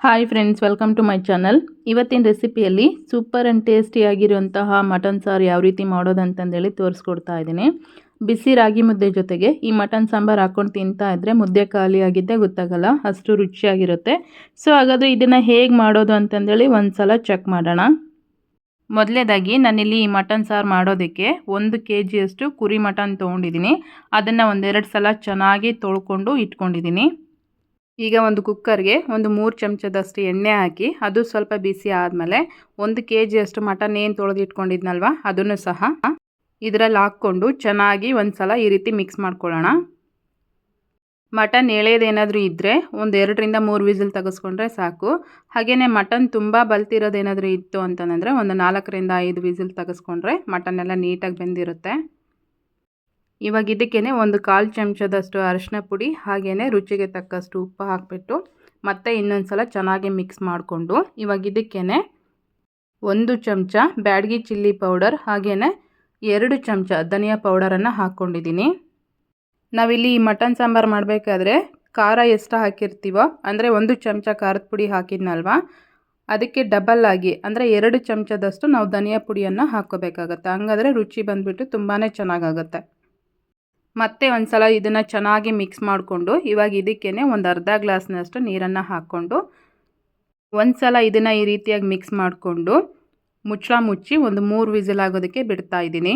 Hi friends, welcome to my channel. ಇವತ್ತಿನ ರೆಸಿಪಿಯಲ್ಲಿ super and ಟೇಸ್ಟಿಯಾಗಿರುವಂತಹ ಮಟನ್ ಸಾರು ಯಾವ ರೀತಿ ಮಾಡೋದು ಅಂತಂದೇಳಿ ತೋರಿಸ್ಕೊಡ್ತಾ ಇದ್ದೀನಿ. ಬಿಸಿ ರಾಗಿ ಮುದ್ದೆ ಜೊತೆಗೆ ಈ ಮಟನ್ ಸಾಂಬಾರು ಹಾಕ್ಕೊಂಡು ತಿಂತಾ ಇದ್ದರೆ ಮುದ್ದೆ ಖಾಲಿ ಆಗಿದ್ದೇ ಗೊತ್ತಾಗಲ್ಲ, ಅಷ್ಟು ರುಚಿಯಾಗಿರುತ್ತೆ. ಸೊ ಹಾಗಾದರೆ ಇದನ್ನು ಹೇಗೆ ಮಾಡೋದು ಅಂತಂದೇಳಿ ಒಂದು ಸಲ ಚೆಕ್ ಮಾಡೋಣ. ಮೊದಲೇದಾಗಿ ನಾನಿಲ್ಲಿ ಈ ಮಟನ್ ಸಾರು ಮಾಡೋದಕ್ಕೆ 1 kg ಕುರಿ ಮಟನ್ ತೊಗೊಂಡಿದ್ದೀನಿ. ಅದನ್ನು ಒಂದೆರಡು ಸಲ ಚೆನ್ನಾಗಿ ತೊಳ್ಕೊಂಡು ಇಟ್ಕೊಂಡಿದ್ದೀನಿ. ಈಗ ಒಂದು ಕುಕ್ಕರ್ಗೆ ಒಂದು 3 ಚಮಚದಷ್ಟು ಎಣ್ಣೆ ಹಾಕಿ ಅದು ಸ್ವಲ್ಪ ಬಿಸಿ ಆದಮೇಲೆ 1 kg ಮಟನ್ ಏನು ತೊಳೆದು ಇಟ್ಕೊಂಡಿದ್ನಲ್ವ ಅದನ್ನು ಸಹ ಇದರಲ್ಲಿ ಹಾಕ್ಕೊಂಡು ಚೆನ್ನಾಗಿ ಒಂದು ಸಲ ಈ ರೀತಿ ಮಿಕ್ಸ್ ಮಾಡ್ಕೊಳ್ಳೋಣ. ಮಟನ್ ಎಳೆಯೋದೇನಾದರೂ ಇದ್ದರೆ ಒಂದು 2ರಿಂದ 3 ವಿಸಿಲ್ ತೆಗೆಸ್ಕೊಂಡ್ರೆ ಸಾಕು. ಹಾಗೆಯೇ ಮಟನ್ ತುಂಬ ಬಲ್ತಿರೋದೇನಾದರೂ ಇತ್ತು ಅಂತಂದರೆ ಒಂದು 4ರಿಂದ 5 ವಿಸಿಲ್ ತೆಗೆಸ್ಕೊಂಡ್ರೆ ಮಟನ್ ಎಲ್ಲ ನೀಟಾಗಿ ಬೆಂದಿರುತ್ತೆ. ಇವಾಗ ಇದಕ್ಕೇ ಒಂದು 1/4 ಚಮಚದಷ್ಟು ಅರಿಶಿನ ಪುಡಿ ಹಾಗೆಯೇ ರುಚಿಗೆ ತಕ್ಕಷ್ಟು ಉಪ್ಪು ಹಾಕಿಬಿಟ್ಟು ಮತ್ತೆ ಇನ್ನೊಂದು ಸಲ ಚೆನ್ನಾಗಿ ಮಿಕ್ಸ್ ಮಾಡಿಕೊಂಡು ಇವಾಗ ಇದಕ್ಕೇ 1 ಚಮಚ ಬ್ಯಾಡಗಿ ಚಿಲ್ಲಿ ಪೌಡರ್ ಹಾಗೆಯೇ 2 ಚಮಚ ಧನಿಯಾ ಪೌಡರನ್ನು ಹಾಕ್ಕೊಂಡಿದ್ದೀನಿ. ನಾವಿಲ್ಲಿ ಈ ಮಟನ್ ಸಾಂಬಾರು ಮಾಡಬೇಕಾದ್ರೆ ಖಾರ ಎಷ್ಟು ಹಾಕಿರ್ತೀವೋ ಅಂದರೆ 1 ಚಮಚ ಖಾರದ ಪುಡಿ ಹಾಕಿದ್ನಲ್ವ ಅದಕ್ಕೆ ಡಬಲ್ ಆಗಿ ಅಂದರೆ 2 ಚಮಚದಷ್ಟು ನಾವು ಧನಿಯಾ ಪುಡಿಯನ್ನು ಹಾಕ್ಕೋಬೇಕಾಗತ್ತೆ. ಹಂಗಾದರೆ ರುಚಿ ಬಂದುಬಿಟ್ಟು ತುಂಬಾ ಚೆನ್ನಾಗಾಗುತ್ತೆ. ಮತ್ತೆ ಒಂದು ಸಲ ಇದನ್ನು ಚೆನ್ನಾಗಿ ಮಿಕ್ಸ್ ಮಾಡಿಕೊಂಡು ಇವಾಗ ಇದಕ್ಕೇ ಒಂದು ಅರ್ಧ ಗ್ಲಾಸ್ನಷ್ಟು ನೀರನ್ನು ಹಾಕ್ಕೊಂಡು ಒಂದು ಸಲ ಇದನ್ನು ಈ ರೀತಿಯಾಗಿ ಮಿಕ್ಸ್ ಮಾಡಿಕೊಂಡು ಮುಚ್ಚಿ ಒಂದು 3 ವಿಸಿಲ್ ಆಗೋದಕ್ಕೆ ಬಿಡ್ತಾ ಇದ್ದೀನಿ.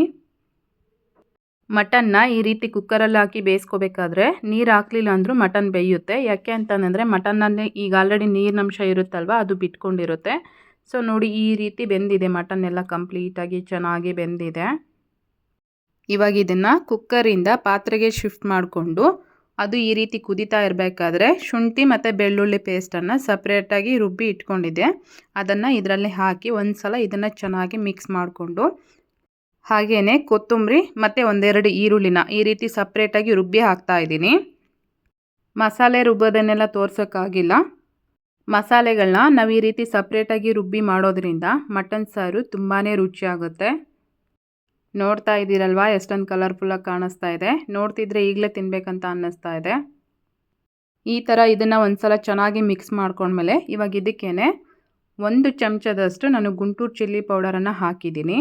ಮಟನ್ನ ಈ ರೀತಿ ಕುಕ್ಕರಲ್ಲಿ ಹಾಕಿ ಬೇಯಿಸ್ಕೋಬೇಕಾದ್ರೆ ನೀರು ಹಾಕಲಿಲ್ಲ ಅಂದರೂ ಮಟನ್ ಬೇಯುತ್ತೆ. ಯಾಕೆ ಅಂತಂದರೆ ಮಟನ್ನಲ್ಲಿ ಈಗ ಆಲ್ರೆಡಿ ನೀರಿನಂಶ ಇರುತ್ತಲ್ವ ಅದು ಬಿಟ್ಕೊಂಡಿರುತ್ತೆ. ಸೊ ನೋಡಿ ಈ ರೀತಿ ಬೆಂದಿದೆ, ಮಟನ್ ಎಲ್ಲ ಕಂಪ್ಲೀಟಾಗಿ ಚೆನ್ನಾಗಿ ಬೆಂದಿದೆ. ಇವಾಗ ಇದನ್ನು ಕುಕ್ಕರಿಂದ ಪಾತ್ರೆಗೆ ಶಿಫ್ಟ್ ಮಾಡಿಕೊಂಡು ಅದು ಈ ರೀತಿ ಕುದೀತಾ ಇರಬೇಕಾದ್ರೆ ಶುಂಠಿ ಮತ್ತು ಬೆಳ್ಳುಳ್ಳಿ ಪೇಸ್ಟನ್ನು ಸಪ್ರೇಟಾಗಿ ರುಬ್ಬಿ ಇಟ್ಕೊಂಡಿದ್ದೆ. ಅದನ್ನು ಇದರಲ್ಲಿ ಹಾಕಿ ಒಂದು ಸಲ ಇದನ್ನು ಚೆನ್ನಾಗಿ ಮಿಕ್ಸ್ ಮಾಡಿಕೊಂಡು ಹಾಗೆಯೇ ಕೊತ್ತಂಬರಿ ಮತ್ತು 1-2 ಈರುಳ್ಳಿನ ಈ ರೀತಿ ಸಪ್ರೇಟಾಗಿ ರುಬ್ಬಿ ಹಾಕ್ತಾಯಿದ್ದೀನಿ. ಮಸಾಲೆ ರುಬ್ಬೋದನ್ನೆಲ್ಲ ತೋರ್ಸೋಕ್ಕಾಗಿಲ್ಲ. ಮಸಾಲೆಗಳನ್ನ ನಾವು ಈ ರೀತಿ ಸಪ್ರೇಟಾಗಿ ರುಬ್ಬಿ ಮಾಡೋದ್ರಿಂದ ಮಟನ್ ಸಾರು ತುಂಬಾ ರುಚಿಯಾಗುತ್ತೆ. ನೋಡ್ತಾ ಇದ್ದೀರಲ್ವಾ ಎಷ್ಟೊಂದು ಕಲರ್ಫುಲ್ಲಾಗಿ ಕಾಣಿಸ್ತಾ ಇದೆ. ನೋಡ್ತಿದ್ರೆ ಈಗಲೇ ತಿನ್ನಬೇಕಂತ ಅನ್ನಿಸ್ತಾ ಇದೆ. ಈ ಥರ ಇದನ್ನು ಒಂದು ಸಲ ಚೆನ್ನಾಗಿ ಮಿಕ್ಸ್ ಮಾಡ್ಕೊಂಡ್ಮೇಲೆ ಇವಾಗ ಇದಕ್ಕೇ 1 ಚಮಚದಷ್ಟು ನಾನು ಗುಂಟೂರು ಚಿಲ್ಲಿ ಪೌಡರನ್ನು ಹಾಕಿದ್ದೀನಿ.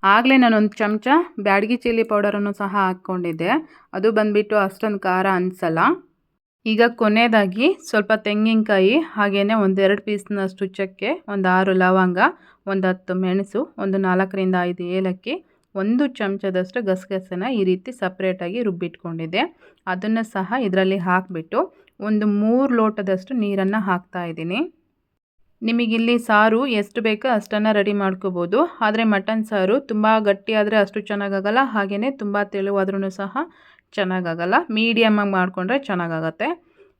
ಆಗಲೇ ನಾನು 1 ಚಮಚ ಬ್ಯಾಡಗಿ ಚಿಲ್ಲಿ ಪೌಡರನ್ನು ಸಹ ಹಾಕ್ಕೊಂಡಿದ್ದೆ. ಅದು ಬಂದುಬಿಟ್ಟು ಅಷ್ಟೊಂದು ಖಾರ ಅನಿಸಲ್ಲ. ಈಗ ಕೊನೆಯದಾಗಿ ಸ್ವಲ್ಪ ತೆಂಗಿನಕಾಯಿ ಹಾಗೆಯೇ 1-2 ಪೀಸ್ನಷ್ಟು ಚಕ್ಕೆ, ಒಂದು 6 ಲವಂಗ, ಒಂದು 10 ಮೆಣಸು, ಒಂದು 4ರಿಂದ 5 ಏಲಕ್ಕಿ, 1 ಚಮಚದಷ್ಟು ಗಸಗಸೆನ ಈ ರೀತಿ ಸಪ್ರೇಟಾಗಿ ರುಬ್ಬಿಟ್ಕೊಂಡಿದ್ದೆ. ಅದನ್ನು ಸಹ ಇದರಲ್ಲಿ ಹಾಕಿಬಿಟ್ಟು ಒಂದು 3 ಲೋಟದಷ್ಟು ನೀರನ್ನು ಹಾಕ್ತಾಯಿದ್ದೀನಿ. ನಿಮಗಿಲ್ಲಿ ಸಾರು ಎಷ್ಟು ಬೇಕೋ ಅಷ್ಟನ್ನು ರೆಡಿ ಮಾಡ್ಕೋಬೋದು. ಆದರೆ ಮಟನ್ ಸಾರು ತುಂಬ ಗಟ್ಟಿಯಾದರೆ ಅಷ್ಟು ಚೆನ್ನಾಗಾಗಲ್ಲ, ಹಾಗೆಯೇ ತುಂಬ ತೆಳುವಾದ್ರೂ ಸಹ ಚೆನ್ನಾಗಾಗಲ್ಲ. ಮೀಡಿಯಮಾಗಿ ಮಾಡಿಕೊಂಡ್ರೆ ಚೆನ್ನಾಗಾಗತ್ತೆ.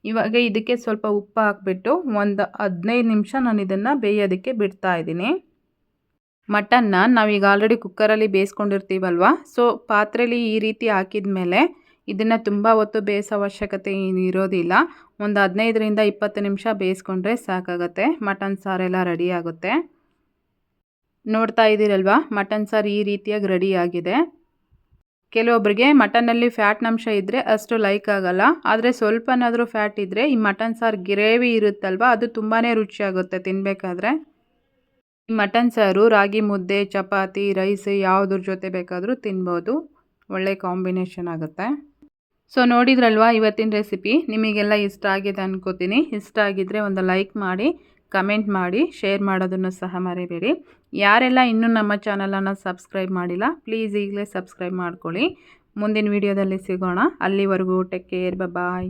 ಇವಾಗ ಇದಕ್ಕೆ ಸ್ವಲ್ಪ ಉಪ್ಪು ಹಾಕ್ಬಿಟ್ಟು ಒಂದು 15 ನಿಮಿಷ ನಾನು ಇದನ್ನು ಬೇಯೋದಕ್ಕೆ ಬಿಡ್ತಾಯಿದ್ದೀನಿ. ಮಟನ್ನ ನಾವೀಗ ಆಲ್ರೆಡಿ ಕುಕ್ಕರಲ್ಲಿ ಬೇಯಿಸ್ಕೊಂಡಿರ್ತೀವಲ್ವ, ಸೊ ಪಾತ್ರೆಯಲ್ಲಿ ಈ ರೀತಿ ಹಾಕಿದ ಮೇಲೆ ಇದನ್ನು ತುಂಬ ಹೊತ್ತು ಬೇಯಿಸೋ ಅವಶ್ಯಕತೆ ಇರೋದಿಲ್ಲ. ಒಂದು 15ರಿಂದ 20 ನಿಮಿಷ ಬೇಯಿಸ್ಕೊಂಡ್ರೆ ಸಾಕಾಗುತ್ತೆ. ಮಟನ್ ಸಾರೆಲ್ಲ ರೆಡಿ ಆಗುತ್ತೆ. ನೋಡ್ತಾ ಇದ್ದೀರಲ್ವ ಮಟನ್ ಸಾರು ಈ ರೀತಿಯಾಗಿ ರೆಡಿ ಆಗಿದೆ. ಕೆಲವೊಬ್ಬರಿಗೆ ಮಟನ್ನಲ್ಲಿ ಫ್ಯಾಟ್ನಂಶ ಇದ್ದರೆ ಅಷ್ಟು ಲೈಕ್ ಆಗಲ್ಲ. ಆದರೆ ಸ್ವಲ್ಪನಾದರೂ ಫ್ಯಾಟ್ ಇದ್ದರೆ ಈ ಮಟನ್ ಸಾರು ಗ್ರೇವಿ ಇರುತ್ತಲ್ವ ಅದು ತುಂಬಾ ರುಚಿಯಾಗುತ್ತೆ ತಿನ್ನಬೇಕಾದ್ರೆ. ಈ ಮಟನ್ ಸಾರು ರಾಗಿ ಮುದ್ದೆ, ಚಪಾತಿ, ರೈಸ್ ಯಾವುದ್ರ ಜೊತೆ ಬೇಕಾದರೂ ತಿನ್ಬೋದು. ಒಳ್ಳೆ ಕಾಂಬಿನೇಷನ್ ಆಗುತ್ತೆ. ಸೊ ನೋಡಿದ್ರಲ್ವ ಇವತ್ತಿನ ರೆಸಿಪಿ ನಿಮಗೆಲ್ಲ ಇಷ್ಟ ಆಗಿದೆ ಅನ್ಕೋತೀನಿ. ಇಷ್ಟ ಆಗಿದ್ದರೆ ಒಂದು ಲೈಕ್ ಮಾಡಿ, ಕಮೆಂಟ್ ಮಾಡಿ, ಶೇರ್ ಮಾಡೋದನ್ನು ಸಹ ಮರಿಬೇಡಿ. ಯಾರೆಲ್ಲ ಇನ್ನೂ ನಮ್ಮ ಚಾನಲನ್ನು ಸಬ್ಸ್ಕ್ರೈಬ್ ಮಾಡಿಲ್ಲ ಪ್ಲೀಸ್ ಈಗಲೇ ಸಬ್ಸ್ಕ್ರೈಬ್ ಮಾಡ್ಕೊಳ್ಳಿ. ಮುಂದಿನ ವಿಡಿಯೋದಲ್ಲಿ ಸಿಗೋಣ. ಅಲ್ಲಿವರೆಗೂ ಟೇಕ್ ಕೇರ್, ಬಾಯ್.